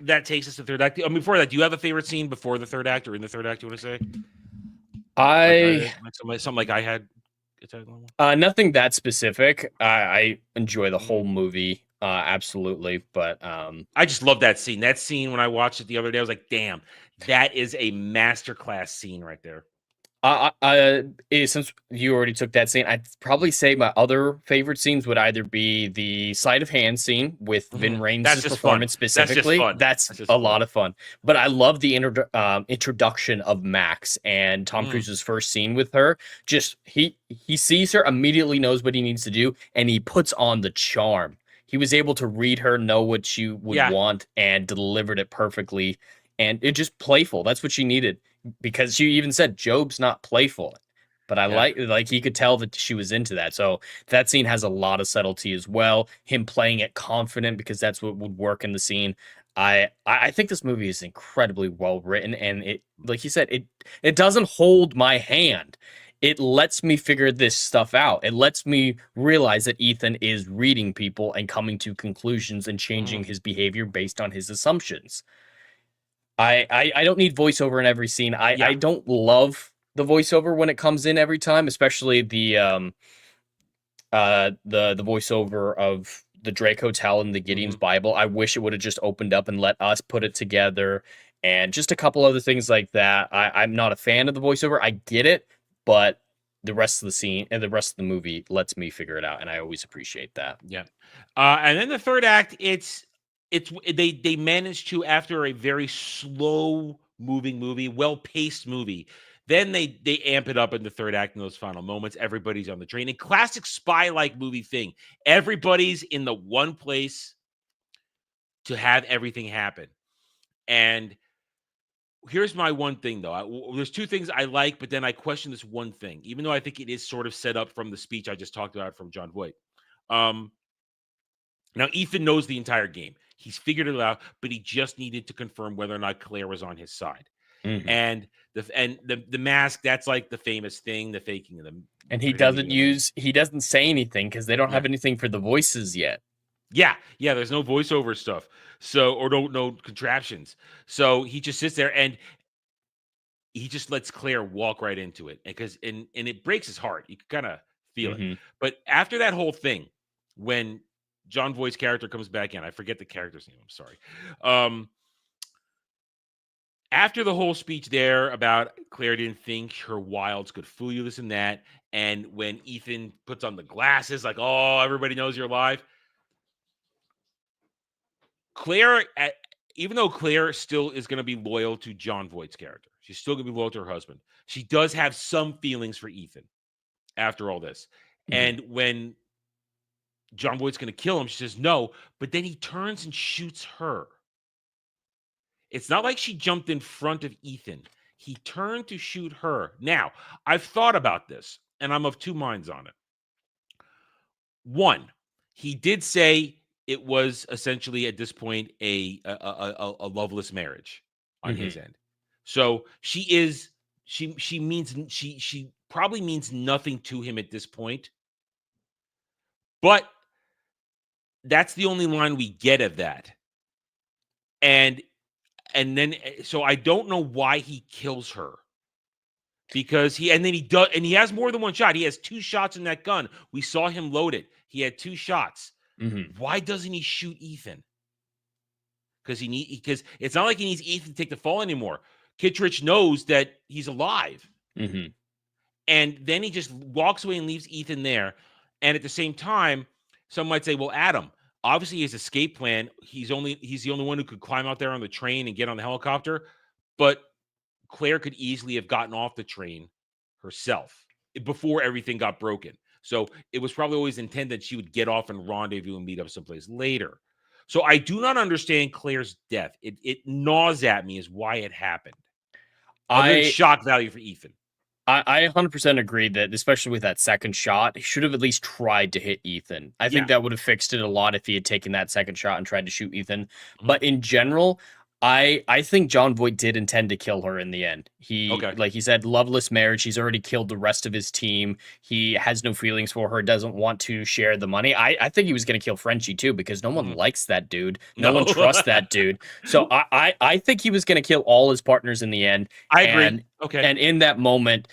that takes us to the third act. I mean, before that, do you have a favorite scene before the third act or in the third act, you want to say? Something like I had. Nothing that specific. I enjoy the whole movie. Absolutely. But I just love that scene. That scene, when I watched it the other day, I was like, damn, that is a masterclass scene right there. Since you already took that scene, I'd probably say my other favorite scenes would either be the sleight of hand scene with Vin Rames' performance specifically. That's a lot of fun. But I love the introduction of Max and Tom Cruise's first scene with her. Just he sees her, immediately knows what he needs to do, and he puts on the charm. He was able to read her, know what she would want, and delivered it perfectly. And it just playful. That's what she needed. Because she even said Job's not playful, but I like he could tell that she was into that. So that scene has a lot of subtlety as well. Him playing it confident because that's what would work in the scene. I think this movie is incredibly well written, and it, like you said, it doesn't hold my hand. It lets me figure this stuff out. It lets me realize that Ethan is reading people and coming to conclusions and changing his behavior based on his assumptions. I don't need voiceover in every scene. I don't love the voiceover when it comes in every time, especially the voiceover of the Drake Hotel and the Gideon's Bible. I wish it would have just opened up and let us put it together, and just a couple other things like that. I'm not a fan of the voiceover. I get it, but the rest of the scene and the rest of the movie lets me figure it out, and I always appreciate that. Yeah. And then the third act, they managed to, after a very slow moving movie, well-paced movie, then they amp it up in the third act in those final moments. Everybody's on the train. A classic spy-like movie thing. Everybody's in the one place to have everything happen. And here's my one thing, though. There's two things I like, but then I question this one thing, even though I think it is sort of set up from the speech I just talked about from Jon Voight. Now, Ethan knows the entire game. He's figured it out, but he just needed to confirm whether or not Claire was on his side. And the mask, that's like the famous thing, the faking of them. And he doesn't say anything because they don't have anything for the voices yet. Yeah, there's no voiceover stuff. So, or no contraptions. So he just sits there and he just lets Claire walk right into it. And it breaks his heart. You can kind of feel it. But after that whole thing, when Jon Voight's character comes back in, I forget the character's name, I'm sorry. After the whole speech there about Claire didn't think her wilds could fool you, this and that, and when Ethan puts on the glasses, like, oh, everybody knows you're alive. Claire, even though Claire still is going to be loyal to Jon Voight's character, she's still going to be loyal to her husband. She does have some feelings for Ethan after all this. And when Jon Voight's going to kill him, she says no, but then he turns and shoots her. It's not like she jumped in front of Ethan. He turned to shoot her. Now, I've thought about this, and I'm of two minds on it. One, he did say it was essentially at this point a loveless marriage on his end. So she probably means nothing to him at this point. But that's the only line we get of that. And then, so I don't know why he kills her, because he has more than one shot. He has two shots in that gun. We saw him load it. He had two shots. Why doesn't he shoot Ethan? Because it's not like he needs Ethan to take the fall anymore. Kittredge knows that he's alive. And then he just walks away and leaves Ethan there. And at the same time, some might say, well, Adam, obviously his escape plan, he's the only one who could climb out there on the train and get on the helicopter. But Claire could easily have gotten off the train herself before everything got broken. So it was probably always intended she would get off and rendezvous and meet up someplace later. So I do not understand Claire's death. It gnaws at me as why it happened. Shock value for Ethan. I 100% agree that, especially with that second shot, he should have at least tried to hit Ethan. I think that would have fixed it a lot if he had taken that second shot and tried to shoot Ethan. But in general, I think Jon Voight did intend to kill her in the end. Like he said, loveless marriage. He's already killed the rest of his team. He has no feelings for her, doesn't want to share the money. I think he was going to kill Frenchie too, because no one likes that dude. No one trusts that dude. So I think he was going to kill all his partners in the end. I agree. And in that moment,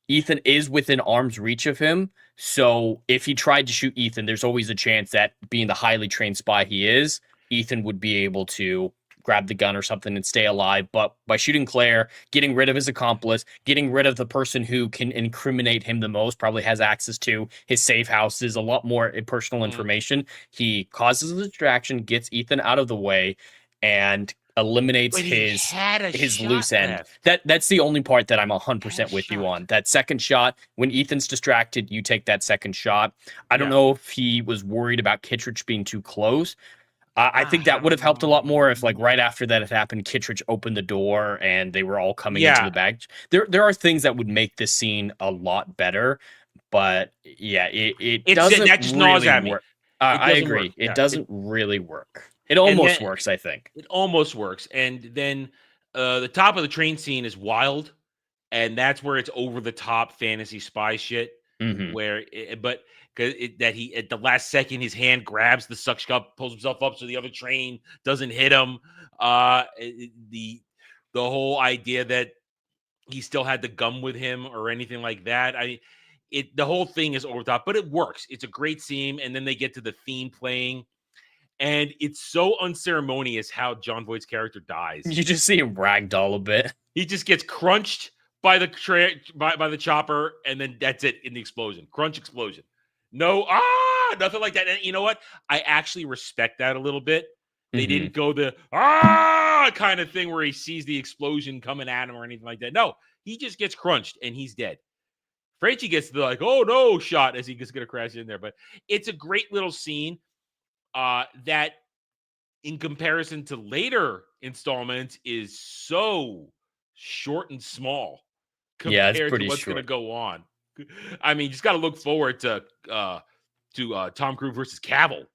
Ethan is within arm's reach of him. So if he tried to shoot Ethan, there's always a chance that, being the highly trained spy he is, Ethan would be able to grab the gun or something and stay alive. But by shooting Claire, getting rid of his accomplice, getting rid of the person who can incriminate him the most, probably has access to his safe houses, a lot more personal information, he causes a distraction, gets Ethan out of the way, and eliminates his loose end. That's the only part that I'm 100% with you on. That second shot, when Ethan's distracted, you take that second shot. I don't know if he was worried about Kittredge being too close. I think that would have helped a lot more if, like, right after that had happened, Kittredge opened the door and they were all coming into the bag. There are things that would make this scene a lot better, but it doesn't that just gnaws at me. work. I agree. It doesn't really work. It almost works, I think. It almost works. And then the top of the train scene is wild, and that's where it's over the top fantasy spy shit. Where, that he at the last second his hand grabs the suction cup, pulls himself up so the other train doesn't hit him. The whole idea that he still had the gum with him or anything like that. the whole thing is over the top, but it works. It's a great scene, and then they get to the theme playing, and it's so unceremonious how John Voight's character dies. You just see him ragdoll a bit. He just gets crunched by the by the chopper, and then that's it in the explosion. Crunch explosion. No, nothing like that. And you know what? I actually respect that a little bit. They didn't go the kind of thing where he sees the explosion coming at him or anything like that. No, he just gets crunched and he's dead. Frenchie gets the like, oh no shot as he gets going to crash in there. But it's a great little scene that in comparison to later installments is so short and small compared to what's going to go on. I mean, you just got to look forward to Tom Cruise versus Cavill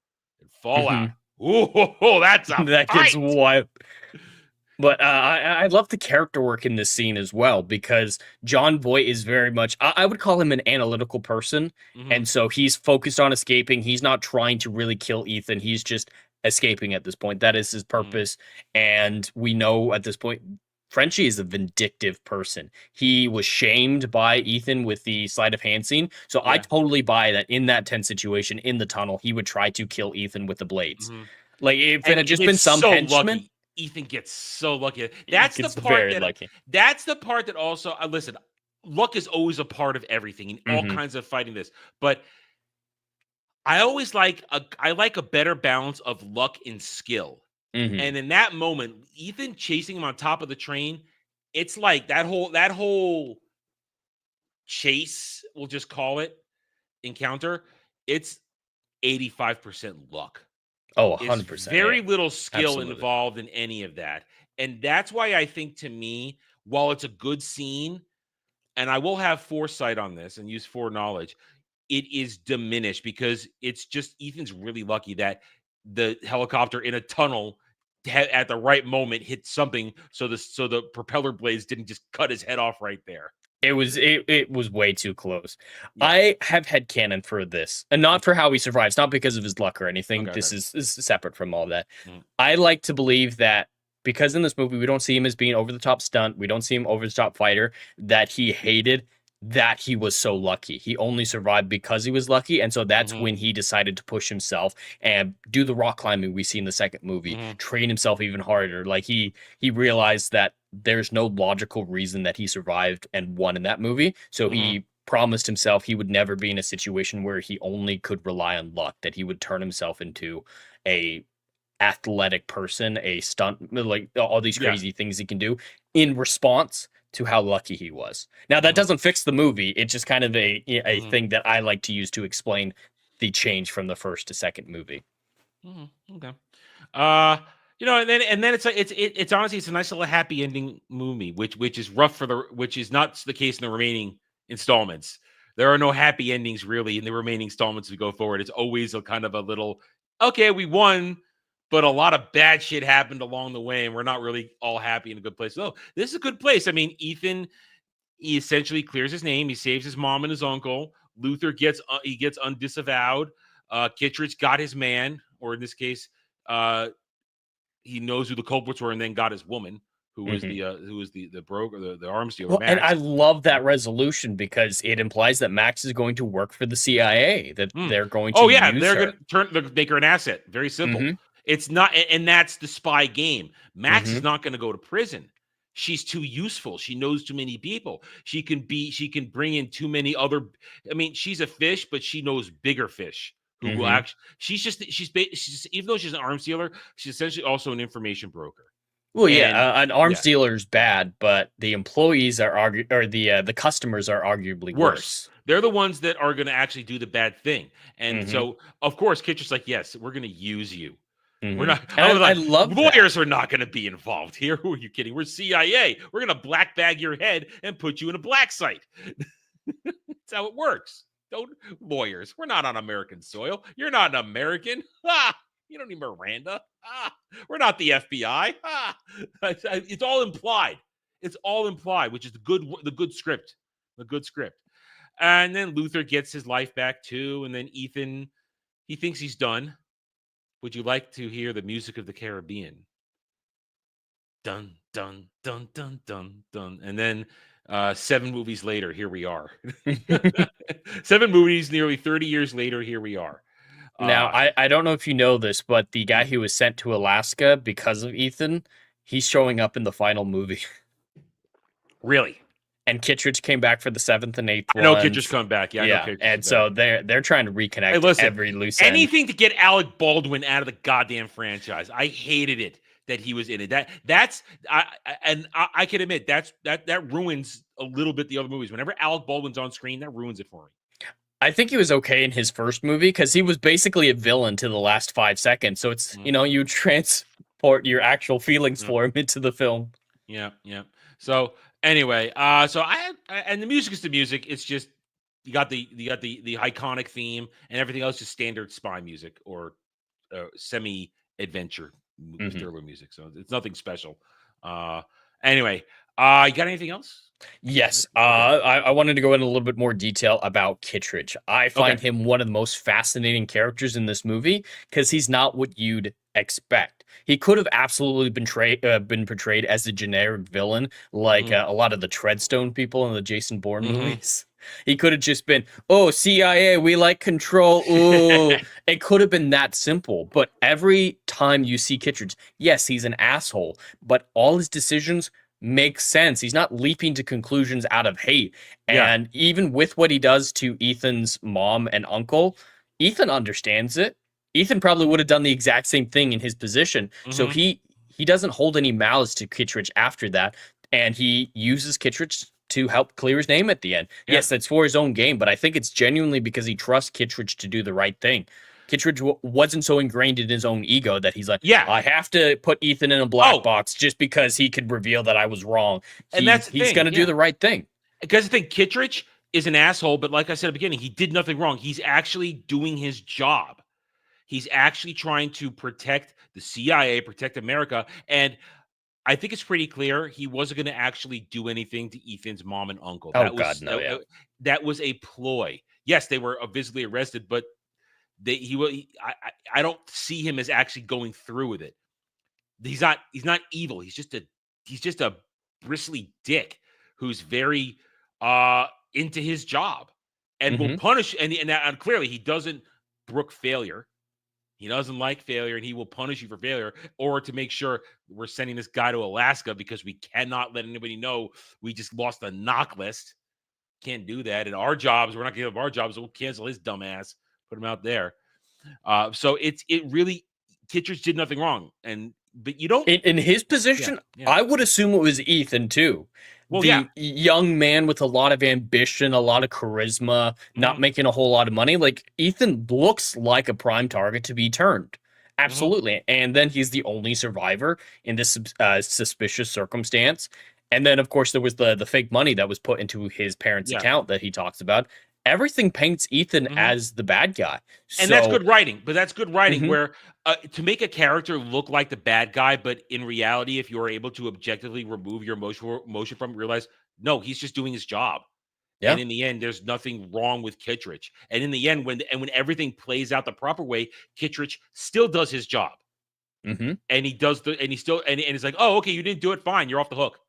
and Fallout. Oh, that's a that fight. gets wild. But I love the character work in this scene as well, because John Voight is very much, I would call him an analytical person. And so he's focused on escaping. He's not trying to really kill Ethan. He's just escaping at this point. That is his purpose. And we know at this point, Frenchie is a vindictive person. He was shamed by Ethan with the sleight of hand scene. So I totally buy that in that tense situation in the tunnel, he would try to kill Ethan with the blades. Like if it had just been some henchman. Lucky. Ethan gets so lucky. That's the part that's the part that also, listen, luck is always a part of everything in all kinds of fighting this. But I always like a better balance of luck and skill. And in that moment, Ethan chasing him on top of the train, it's like that whole chase, we'll just call it, encounter, it's 85% luck. Oh, 100%. There's very little skill involved in any of that. And that's why I think, to me, while it's a good scene, and I will have foresight on this and use foreknowledge, it is diminished because it's just Ethan's really lucky that the helicopter in a tunnel at the right moment hit something so the propeller blades didn't just cut his head off right there. It was way too close. Yeah. I have headcanon for this, and not for how he survives, not because of his luck or anything. This is separate from all that. I like to believe that because in this movie we don't see him as being over the top stunt, we don't see him over the top fighter, that he hated that he was so lucky. He only survived because he was lucky, and so that's when he decided to push himself and do the rock climbing we see in the second movie, train himself even harder. Like he realized that there's no logical reason that he survived and won in that movie, so he promised himself he would never be in a situation where he only could rely on luck, that he would turn himself into a athletic person, a stunt, like all these crazy things he can do in response to how lucky he was. Now, that doesn't fix the movie. It's just kind of a thing that I like to use to explain the change from the first to second movie. Okay. And then it's like it's honestly it's a nice little happy ending movie, which is rough which is not the case in the remaining installments. There are no happy endings really in the remaining installments to go forward. It's always a kind of a little, okay, we won, but a lot of bad shit happened along the way, and we're not really all happy in a good place. Oh, this is a good place. I mean, Ethan, he essentially clears his name. He saves his mom and his uncle. Luther gets undisavowed. Kittredge got his man, or in this case, he knows who the culprits were, and then got his woman, who was the broker, the arms dealer. Well, Max. and I love that resolution because it implies that Max is going to work for the CIA. That they're going to. Oh yeah, they're going to make her an asset. Very simple. It's not, and that's the spy game. Max is not going to go to prison. She's too useful. She knows too many people. She can bring in too many other. I mean, she's a fish, but she knows bigger fish who will actually. She's just even though she's an arms dealer, she's essentially also an information broker. Well, an arms dealer is bad, but the employees are the customers are arguably worse. They're the ones that are going to actually do the bad thing, and so of course, Kitcher's like, yes, we're going to use you. We're not. I love lawyers are not going to be involved here. Who are you kidding? We're CIA. We're going to black bag your head and put you in a black site. That's how it works. Don't lawyers. We're not on American soil. You're not an American. You don't need Miranda. We're not the FBI. It's all implied. It's all implied, which is the good script. The good script. And then Luther gets his life back too. And then Ethan, he thinks he's done. Would you like to hear the music of the Caribbean? dun dun dun dun dun dun, and then 7 movies later, here we are. 7 movies, nearly 30 years later, here we are. Now, I don't know if you know this, but the guy who was sent to Alaska because of Ethan, he's showing up in the final movie. Really? And Kittredge came back for the 7th and 8th I know ones. Kittredge coming back. Yeah, I know Kittredge and is so back. they're trying to reconnect Hey, listen, every loose end. anything to get Alec Baldwin out of the goddamn franchise. I hated it that he was in it. I can admit that ruins a little bit the other movies. Whenever Alec Baldwin's on screen, that ruins it for me. I think he was okay in his first movie because he was basically a villain to the last 5 seconds. So it's you transport your actual feelings for him into the film. Yeah. So anyway, and the music is the music. It's just you got the iconic theme and everything else is standard spy music or semi-adventure thriller music. So it's nothing special. Anyway, you got anything else? Yes. I wanted to go into a little bit more detail about Kittredge. I find him one of the most fascinating characters in this movie because he's not what you'd expect. He could have absolutely been portrayed as a generic villain, like a lot of the Treadstone people in the Jason Bourne movies. He could have just been, oh, CIA, we like control. Ooh. It could have been that simple. But every time you see Kittredge, yes, he's an asshole, but all his decisions make sense. He's not leaping to conclusions out of hate. And even with what he does to Ethan's mom and uncle, Ethan understands it. Ethan probably would have done the exact same thing in his position. So he doesn't hold any malice to Kittredge after that. And he uses Kittredge to help clear his name at the end. Yes, that's for his own game, but I think it's genuinely because he trusts Kittredge to do the right thing. Kittredge wasn't so ingrained in his own ego that he's like, I have to put Ethan in a black box just because he could reveal that I was wrong. He's going to do the right thing. Because the thing, Kittredge is an asshole, but like I said at the beginning, he did nothing wrong. He's actually doing his job. He's actually trying to protect the CIA, protect America, and I think it's pretty clear he wasn't going to actually do anything to Ethan's mom and uncle. That was a ploy. Yes, they were visibly arrested, but I don't see him as actually going through with it. He's not evil. He's just a bristly dick who's very into his job and will punish and clearly he doesn't brook failure. He doesn't like failure, and he will punish you for failure or to make sure we're sending this guy to Alaska because we cannot let anybody know we just lost a knock list. Can't do that. And our jobs, we're not going to give up our jobs. So we'll cancel his dumb ass, put him out there. So it really, Kittredge did nothing wrong. But you don't. In his position, I would assume it was Ethan too. Well, the young man with a lot of ambition, a lot of charisma, not making a whole lot of money. Like Ethan looks like a prime target to be turned. Absolutely. And then he's the only survivor in this suspicious circumstance. And then, of course, there was the fake money that was put into his parents' account that he talks about. Everything paints Ethan as the bad guy. And that's good writing. But that's good writing where to make a character look like the bad guy, but in reality, if you're able to objectively remove your emotion from it, realize, no, he's just doing his job. Yeah. And in the end, there's nothing wrong with Kittredge. And in the end, when everything plays out the proper way, Kittredge still does his job. And he does and it's like, oh, okay, you didn't do it. Fine. You're off the hook.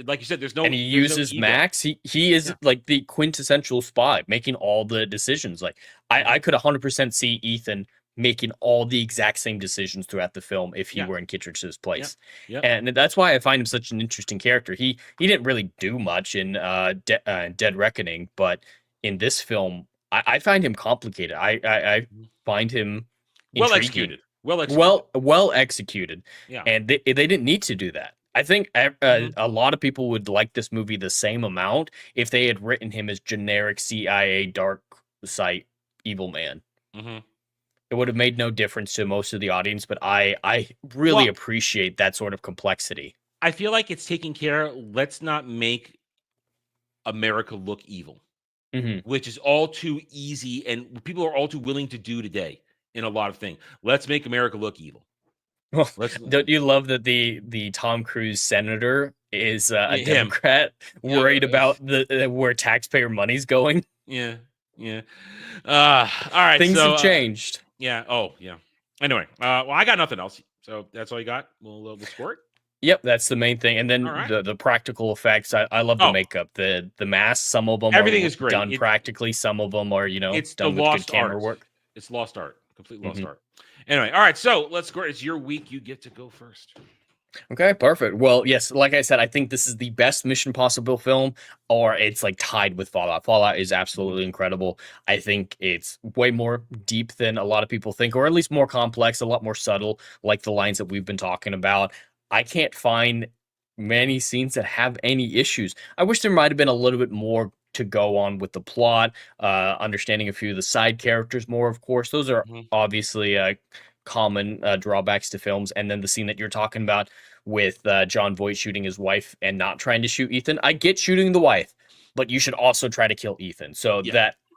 Like you said, there's no. And he uses Max. He is like the quintessential spy, making all the decisions. Like I could 100% see Ethan making all the exact same decisions throughout the film if he were in Kittredge's place. And that's why I find him such an interesting character. He didn't really do much in Dead Reckoning, but in this film, I find him complicated. I find him intriguing. Well executed. Yeah. And they didn't need to do that. I think a lot of people would like this movie the same amount if they had written him as generic CIA dark site evil man. It would have made no difference to most of the audience, but I really appreciate that sort of complexity. I feel like it's taking care. Let's not make America look evil, which is all too easy and people are all too willing to do today in a lot of things. Let's make America look evil. Well, don't you love that the Tom Cruise senator is a Democrat worried about where taxpayer money's going? Yeah. All right. Things have changed. Yeah. Oh, yeah. Anyway, well, I got nothing else. So that's all you got. We'll score it. Yep, that's the main thing. And then right. the practical effects. I love the makeup. The masks, some of them Everything are is great. done practically, some of them are, It's the done with good lost camera art. work. It's lost art. Complete lost art. Anyway, all right. So let's go. It's your week. You get to go first. Okay, perfect. Well, yes, like I said, I think this is the best Mission Impossible film, or it's like tied with Fallout. Fallout is absolutely incredible. I think it's way more deep than a lot of people think, or at least more complex, a lot more subtle, like the lines that we've been talking about. I can't find many scenes that have any issues. I wish there might have been a little bit more to go on with the plot, understanding a few of the side characters more, of course. Those are obviously common drawbacks to films. And then the scene that you're talking about with John Voight shooting his wife and not trying to shoot Ethan. I get shooting the wife, but you should also try to kill Ethan. So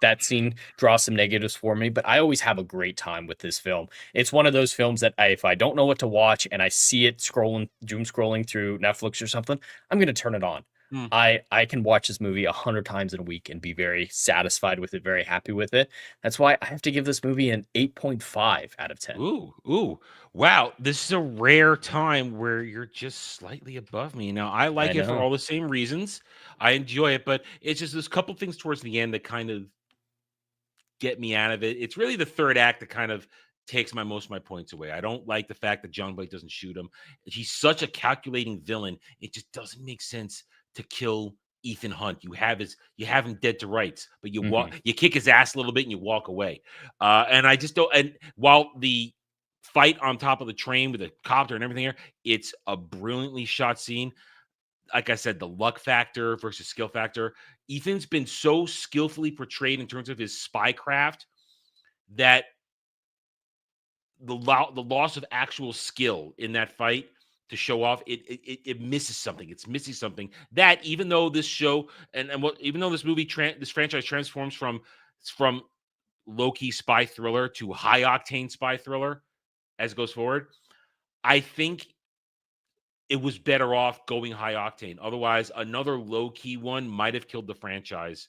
that scene draws some negatives for me, but I always have a great time with this film. It's one of those films that if I don't know what to watch and I see it doom scrolling through Netflix or something, I'm going to turn it on. I can watch this movie 100 times in a week and be very satisfied with it, very happy with it. That's why I have to give this movie an 8.5 out of 10. Ooh. Wow. This is a rare time where you're just slightly above me. Now, I like it for all the same reasons. I enjoy it, but it's just there's a couple things towards the end that kind of get me out of it. It's really the third act that kind of takes most of my points away. I don't like the fact that John Blake doesn't shoot him. He's such a calculating villain. It just doesn't make sense to kill Ethan Hunt. You have him dead to rights, but you kick his ass a little bit and you walk away. And I just don't. And while the fight on top of the train with the copter and everything here, it's a brilliantly shot scene. Like I said, the luck factor versus skill factor. Ethan's been so skillfully portrayed in terms of his spy craft that the loss of actual skill in that fight to show off it misses something. It's missing something that even though this show even though this movie this franchise transforms from low-key spy thriller to high octane spy thriller as it goes forward, I think it was better off going high octane. Otherwise, another low-key one might have killed the franchise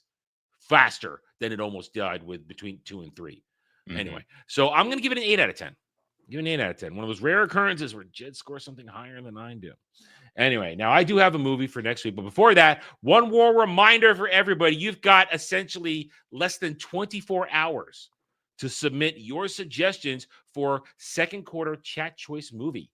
faster than it almost died with between 2 and 3. Anyway, so I'm going to give it an 8 out of 10. Give it an 8 out of 10. One of those rare occurrences where Jed scores something higher than I do. Anyway, now I do have a movie for next week, but before that, one more reminder for everybody. You've got essentially less than 24 hours to submit your suggestions for second quarter chat choice movie.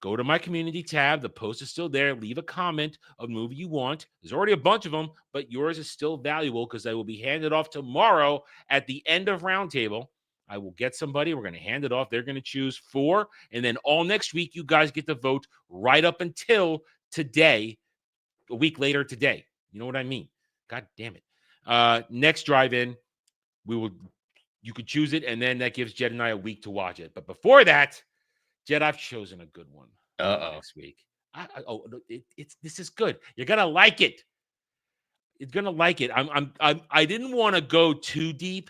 Go to my community tab. The post is still there. Leave a comment of movie you want. There's already a bunch of them, but yours is still valuable because they will be handed off tomorrow at the end of Roundtable. I will get somebody. We're going to hand it off. They're going to choose 4. And then all next week, you guys get to vote right up until today, a week later today. You know what I mean? God damn it. Next drive-in, you could choose it, and then that gives Jed and I a week to watch it. But before that, Jed, I've chosen a good one next week. This is good. You're gonna like it. You're gonna like it. I didn't want to go too deep,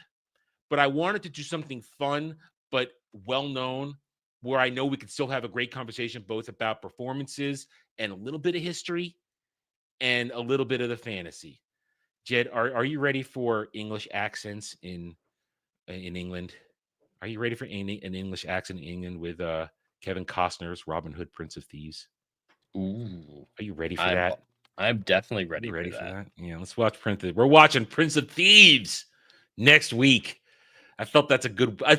but I wanted to do something fun but well known, where I know we could still have a great conversation both about performances and a little bit of history and a little bit of the fantasy. Jed, are you ready for English accents in England? Are you ready for an English accent in England with Kevin Costner's Robin Hood, Prince of Thieves? Ooh. Are you ready for that? I'm definitely ready, for that. Yeah, let's watch We're watching Prince of Thieves next week. I felt it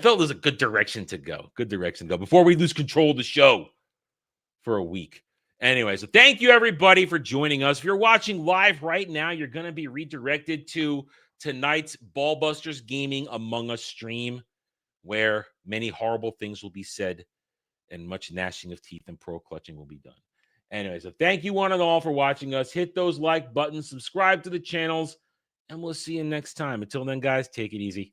was a good direction to go. Good direction to go before we lose control of the show for a week. Anyway, so thank you everybody for joining us. If you're watching live right now, you're going to be redirected to tonight's Ballbusters Gaming Among Us stream, where many horrible things will be said and much gnashing of teeth and pro clutching will be done. Anyway, so thank you one and all for watching us. Hit those like buttons, subscribe to the channels, and we'll see you next time. Until then, guys, take it easy.